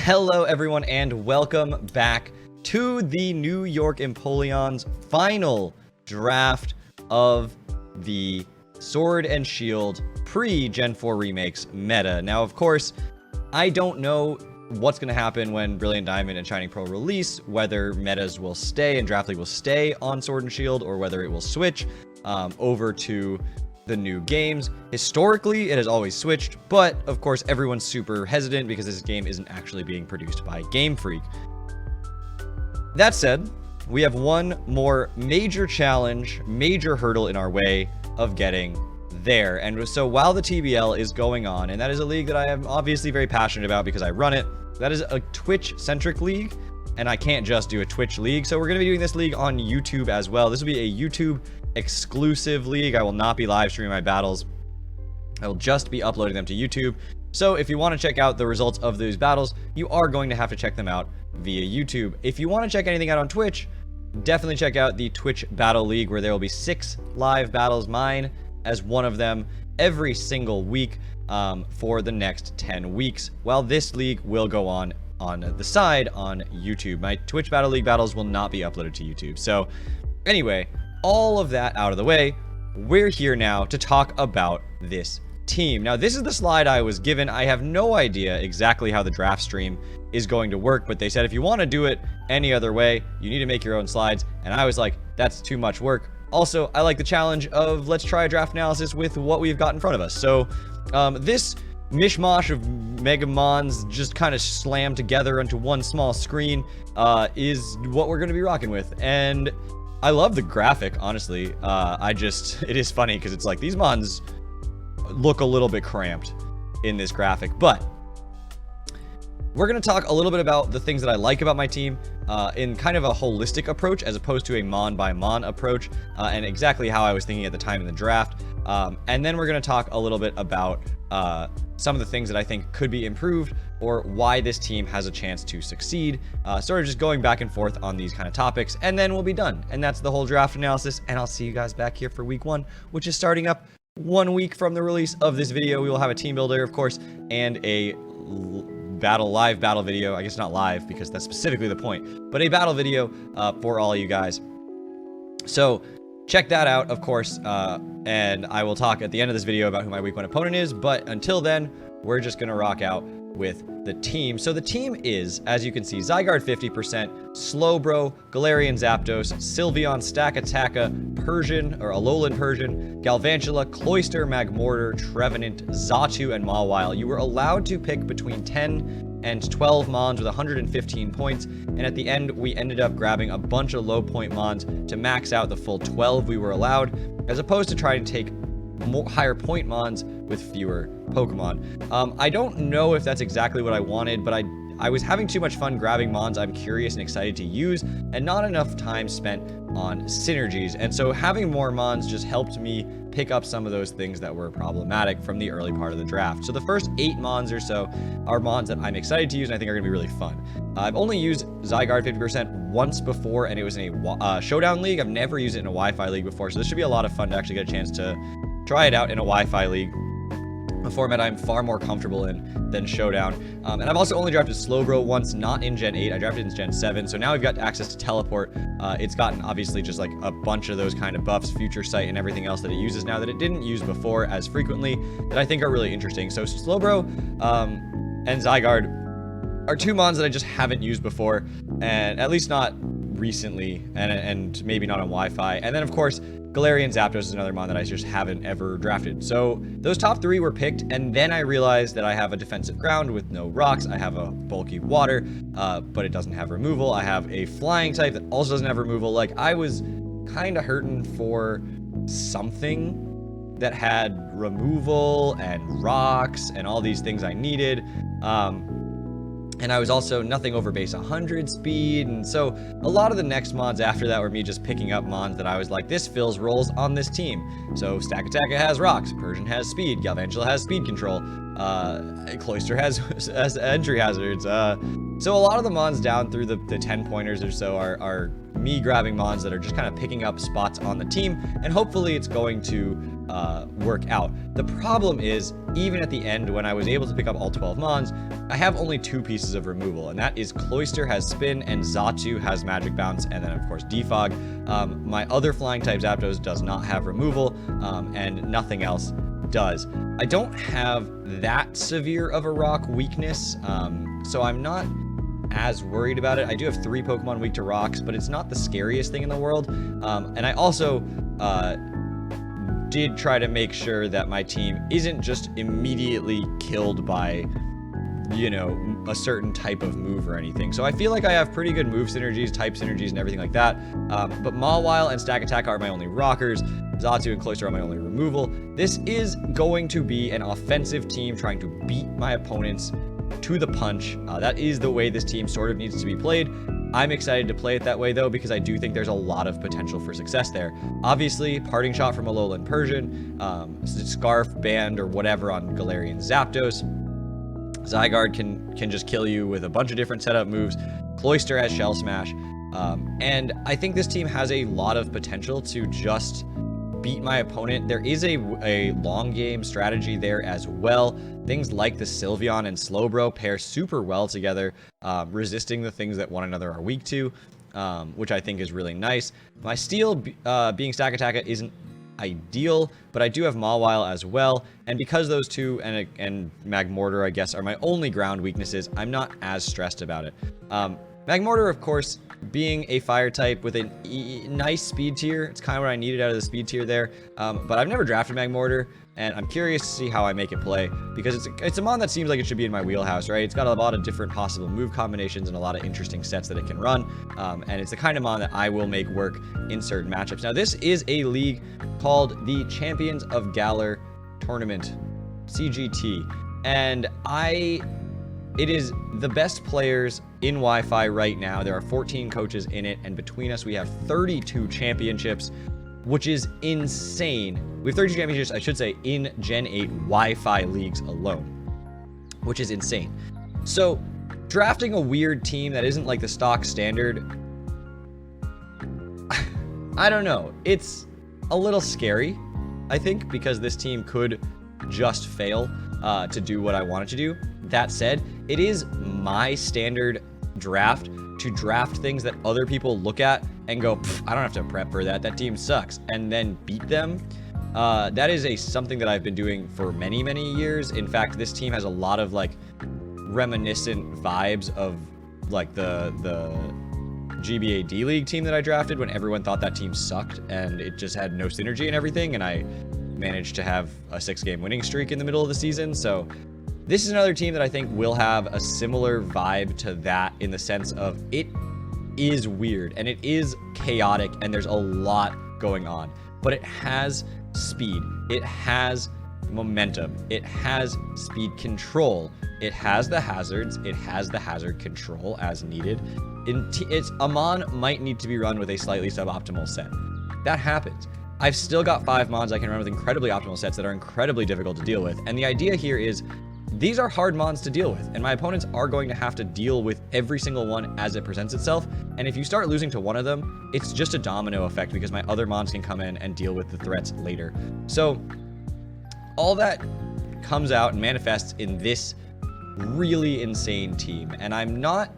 Hello everyone and welcome back to the New York Empoleon's final draft of the Sword and Shield pre-Gen 4 remakes meta. Now, of course, I don't know what's going to happen when Brilliant Diamond and Shining Pearl release, whether metas will stay and Draft League will stay on Sword and Shield or whether it will switch over to the new games. Historically, it has always switched, but of course everyone's super hesitant because this game isn't actually being produced by Game Freak. That said, we have one more major challenge, major hurdle in our way of getting there. And so while the TBL is going on, and that is a league that I am obviously very passionate about because I run it, that is a Twitch-centric league, and I can't just do a Twitch league. So we're going to be doing this league on YouTube as well. This will be a YouTube exclusive league. I will not be live streaming my battles. I will just be uploading them to YouTube. So if you want to check out the results of those battles, you are going to have to check them out via YouTube. If you want to check anything out on Twitch, definitely check out the Twitch Battle League, where there will be 6 live battles, mine as one of them, every single week for the next 10 weeks, while this league will go on the side on YouTube. My Twitch Battle League battles will not be uploaded to YouTube. So anyway, all of that out of the way, we're here now to talk about this team. Now, this is the slide I was given. I have no idea exactly how the draft stream is going to work, but they said if you want to do it any other way, you need to make your own slides, and I was like, that's too much work. Also, I like the challenge of let's try a draft analysis with what we've got in front of us. So this mishmash of Mega Mons just kind of slammed together into one small screen is what we're going to be rocking with. And I love the graphic, honestly. It is funny because it's like these Mons look a little bit cramped in this graphic, but we're going to talk a little bit about the things that I like about my team in kind of a holistic approach as opposed to a Mon by Mon approach, and exactly how I was thinking at the time in the draft. And then we're going to talk a little bit about some of the things that I think could be improved or why this team has a chance to succeed. Sort of just going back and forth on these kind of topics, and then we'll be done. And that's the whole draft analysis, and I'll see you guys back here for week 1, which is starting up 1 week from the release of this video. We will have a team builder, of course, and a live battle video. I guess not live because that's specifically the point, but a battle video for all you guys. So check that out, of course, and I will talk at the end of this video about who my week 1 opponent is, but until then, we're just gonna rock out with the team. So the team is, as you can see, Zygarde 50%, Slowbro, Galarian Zapdos, Sylveon, Stakataka, Persian, or Alolan Persian, Galvantula, Cloyster, Magmortar, Trevenant, Xatu, and Mawile. You were allowed to pick between 10 and 12 Mons with 115 points, and at the end, we ended up grabbing a bunch of low point Mons to max out the full 12 we were allowed, as opposed to trying to take higher point Mons with fewer Pokemon. I don't know if that's exactly what I wanted, but I was having too much fun grabbing Mons I'm curious and excited to use, and not enough time spent on synergies. And so having more Mons just helped me pick up some of those things that were problematic from the early part of the draft. So the first 8 Mons or so are Mons that I'm excited to use and I think are going to be really fun. I've only used Zygarde 50% once before, and it was in a Showdown League. I've never used it in a Wi-Fi League before, so this should be a lot of fun to actually get a chance to try it out in a Wi-Fi League, a format I'm far more comfortable in than Showdown. And I've also only drafted Slowbro once, not in Gen 8. I drafted in Gen 7, so now we've got access to Teleport. It's gotten, obviously, just like a bunch of those kind of buffs, Future Sight, and everything else that it uses now that it didn't use before as frequently, that I think are really interesting. So Slowbro and Zygarde are 2 Mons that I just haven't used before, and at least not recently, and maybe not on Wi-Fi. And then, of course, Galarian Zapdos is another Mon that I just haven't ever drafted. So those top 3 were picked, and then I realized that I have a defensive ground with no rocks. I have a bulky water, but it doesn't have removal. I have a flying type that also doesn't have removal. Like, I was kind of hurting for something that had removal and rocks and all these things I needed. And I was also nothing over base 100 speed, and so a lot of the next mods after that were me just picking up Mons that I was like, this fills roles on this team. So Stakataka has rocks, Persian has speed, Galvantula has speed control, Cloyster has entry hazards. So a lot of the Mons down through the 10 pointers or so are me grabbing Mons that are just kind of picking up spots on the team, and hopefully it's going to work out. The problem is, even at the end, when I was able to pick up all 12 mons, I have only 2 pieces of removal, and that is Cloyster has Spin, and Xatu has Magic Bounce, and then, of course, Defog. My other flying type Zapdos does not have removal, and nothing else does. I don't have that severe of a rock weakness, so I'm not as worried about it. I do have 3 Pokemon weak to rocks, but it's not the scariest thing in the world. And I also did try to make sure that my team isn't just immediately killed by, you know, a certain type of move or anything. So I feel like I have pretty good move synergies, type synergies, and everything like that. But Mawile and Stack Attack are my only rockers. Xatu and Cloyster are my only removal. This is going to be an offensive team trying to beat my opponents to the punch. That is the way this team sort of needs to be played. I'm excited to play it that way, though, because I do think there's a lot of potential for success there. Obviously, Parting Shot from Alolan Persian, Scarf, Band, or whatever on Galarian Zapdos. Zygarde can just kill you with a bunch of different setup moves. Cloyster has Shell Smash. And I think this team has a lot of potential to just beat my opponent. There is a long game strategy there as well. Things like the Sylveon and Slowbro pair super well together, resisting the things that one another are weak to, which I think is really nice. My Steel being Stack Attack isn't ideal, but I do have Mawile as well, and because those two and Magmortar, I guess, are my only ground weaknesses, I'm not as stressed about it. Magmortar, of course, being a fire type with a nice speed tier, it's kind of what I needed out of the speed tier there, but I've never drafted Magmortar, and I'm curious to see how I make it play, because it's a mon that seems like it should be in my wheelhouse, right? It's got a lot of different possible move combinations and a lot of interesting sets that it can run, and it's the kind of mon that I will make work in certain matchups. Now, this is a league called the Champions of Galar Tournament, CGT, and it is the best players in Wi-Fi right now. There are 14 coaches in it, and between us, we have 32 championships, which is insane. We have 32 championships, I should say, in Gen 8 Wi-Fi leagues alone, which is insane. So, drafting a weird team that isn't like the stock standard, I don't know. It's a little scary, I think, because this team could just fail to do what I want it to do. That said, it is my standard draft to draft things that other people look at and go, I don't have to prep for that. That team sucks, and then beat them. That is something that I've been doing for many, many years. In fact, this team has a lot of like reminiscent vibes of like the GBA D League team that I drafted when everyone thought that team sucked and it just had no synergy and everything, and I managed to have a 6-game winning streak in the middle of the season. So this is another team that I think will have a similar vibe to that, in the sense of it is weird and it is chaotic and there's a lot going on, but it has speed, it has momentum, it has speed control, it has the hazards, it has the hazard control as needed. Amon might need to be run with a slightly suboptimal set. That happens. I've still got 5 mons I can run with incredibly optimal sets that are incredibly difficult to deal with, and the idea here is these are hard mons to deal with, and my opponents are going to have to deal with every single one as it presents itself, and if you start losing to one of them, it's just a domino effect because my other mons can come in and deal with the threats later. So all that comes out and manifests in this really insane team, and I'm not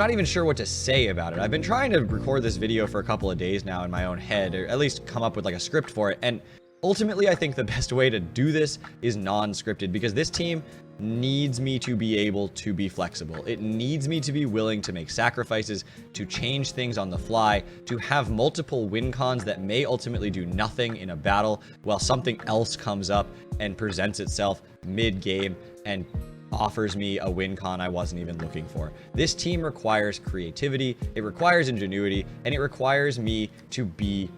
even sure what to say about it. I've been trying to record this video for a couple of days now in my own head, or at least come up with like a script for it, and ultimately I think the best way to do this is non-scripted, because this team needs me to be able to be flexible. It needs me to be willing to make sacrifices, to change things on the fly, to have multiple win cons that may ultimately do nothing in a battle while something else comes up and presents itself mid-game and offers me a win con I wasn't even looking for. This team requires creativity, it requires ingenuity, and it requires me to be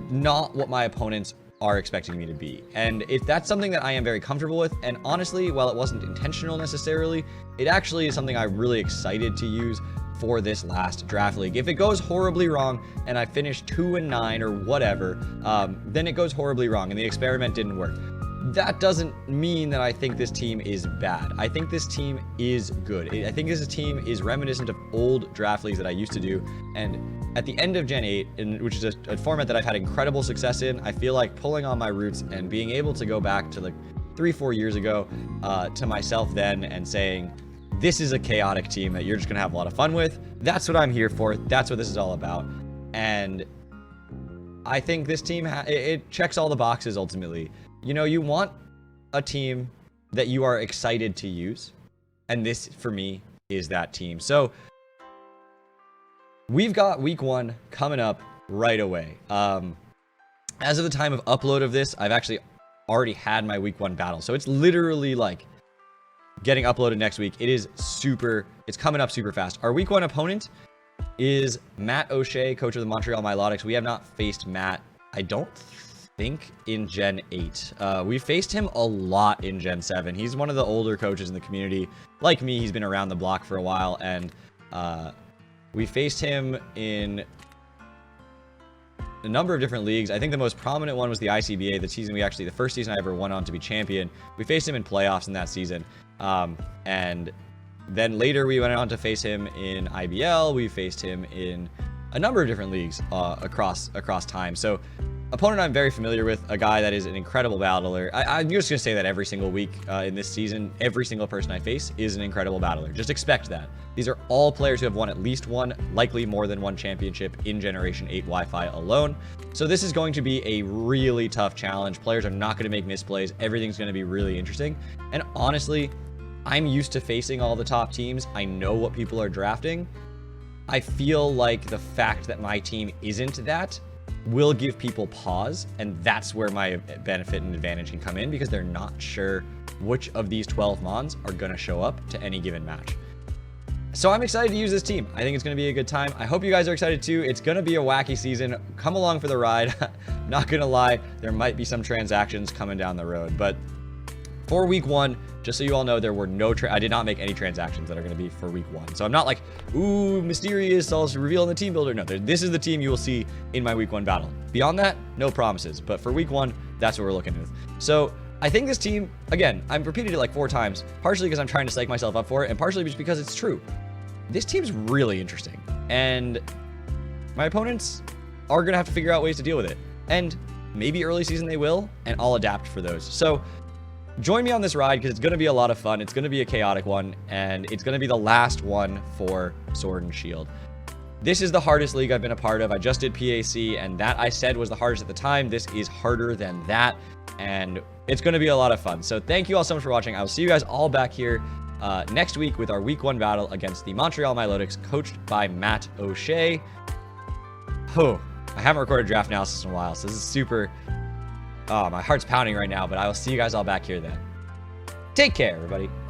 not what my opponents are expecting me to be. And if that's something that I am very comfortable with, and honestly, while it wasn't intentional necessarily, it actually is something I'm really excited to use for this last draft league. If it goes horribly wrong and I finish 2-9 or whatever, then it goes horribly wrong and the experiment didn't work. that doesn't mean that I think this team is bad. I think this team is good. I think this team is reminiscent of old draft leagues that I used to do. And at the end of Gen 8, which is a format that I've had incredible success in, I feel like pulling on my roots and being able to go back to like 3-4 years ago to myself then and saying, this is a chaotic team that you're just going to have a lot of fun with. That's what I'm here for. That's what this is all about. And I think this team, it checks all the boxes ultimately. You know, you want a team that you are excited to use. And this, for me, is that team. So, we've got week 1 coming up right away. As of the time of upload of this, I've actually already had my week 1 battle. So, it's literally like getting uploaded next week. It's coming up super fast. Our week 1 opponent is Matt O'Shea, coach of the Montreal Milotics. We have not faced Matt, I don't think, in Gen 8. We faced him a lot in Gen 7. He's one of the older coaches in the community. Like me, he's been around the block for a while, and we faced him in a number of different leagues. I think the most prominent one was the ICBA, the first season I ever won on to be champion. We faced him in playoffs in that season. And then later we went on to face him in IBL. We faced him in a number of different leagues across time. So opponent I'm very familiar with, a guy that is an incredible battler. I'm just going to say that every single week in this season, every single person I face is an incredible battler. Just expect that. These are all players who have won at least one, likely more than one championship in Generation 8 Wi-Fi alone. So this is going to be a really tough challenge. Players are not going to make misplays. Everything's going to be really interesting. And honestly, I'm used to facing all the top teams. I know what people are drafting. I feel like the fact that my team isn't that will give people pause, and that's where my benefit and advantage can come in, because they're not sure which of these 12 mons are going to show up to any given match. So I'm excited to use this team. I think it's going to be a good time. I hope you guys are excited too. It's going to be a wacky season. Come along for the ride. Not going to lie, there might be some transactions coming down the road, but for week 1, just so you all know, there were I did not make any transactions that are going to be for week 1. So I'm not like, ooh, mysterious, I'll reveal in the team builder. No, this is the team you will see in my week 1 battle. Beyond that, no promises. But for week 1, that's what we're looking with. So I think this team, again, I'm repeated it like 4 times, partially because I'm trying to psych myself up for it, and partially just because it's true. This team's really interesting. And my opponents are going to have to figure out ways to deal with it. And maybe early season they will, and I'll adapt for those. So join me on this ride, because it's going to be a lot of fun. It's going to be a chaotic one, and it's going to be the last one for Sword and Shield. This is the hardest league I've been a part of. I just did PAC, and that I said was the hardest at the time. This is harder than that, and it's going to be a lot of fun. So thank you all so much for watching. I will see you guys all back here next week with our week 1 battle against the Montreal Milotics, coached by Matt O'Shea. I haven't recorded draft analysis in a while, so this is super... Oh, my heart's pounding right now, but I will see you guys all back here then. Take care, everybody.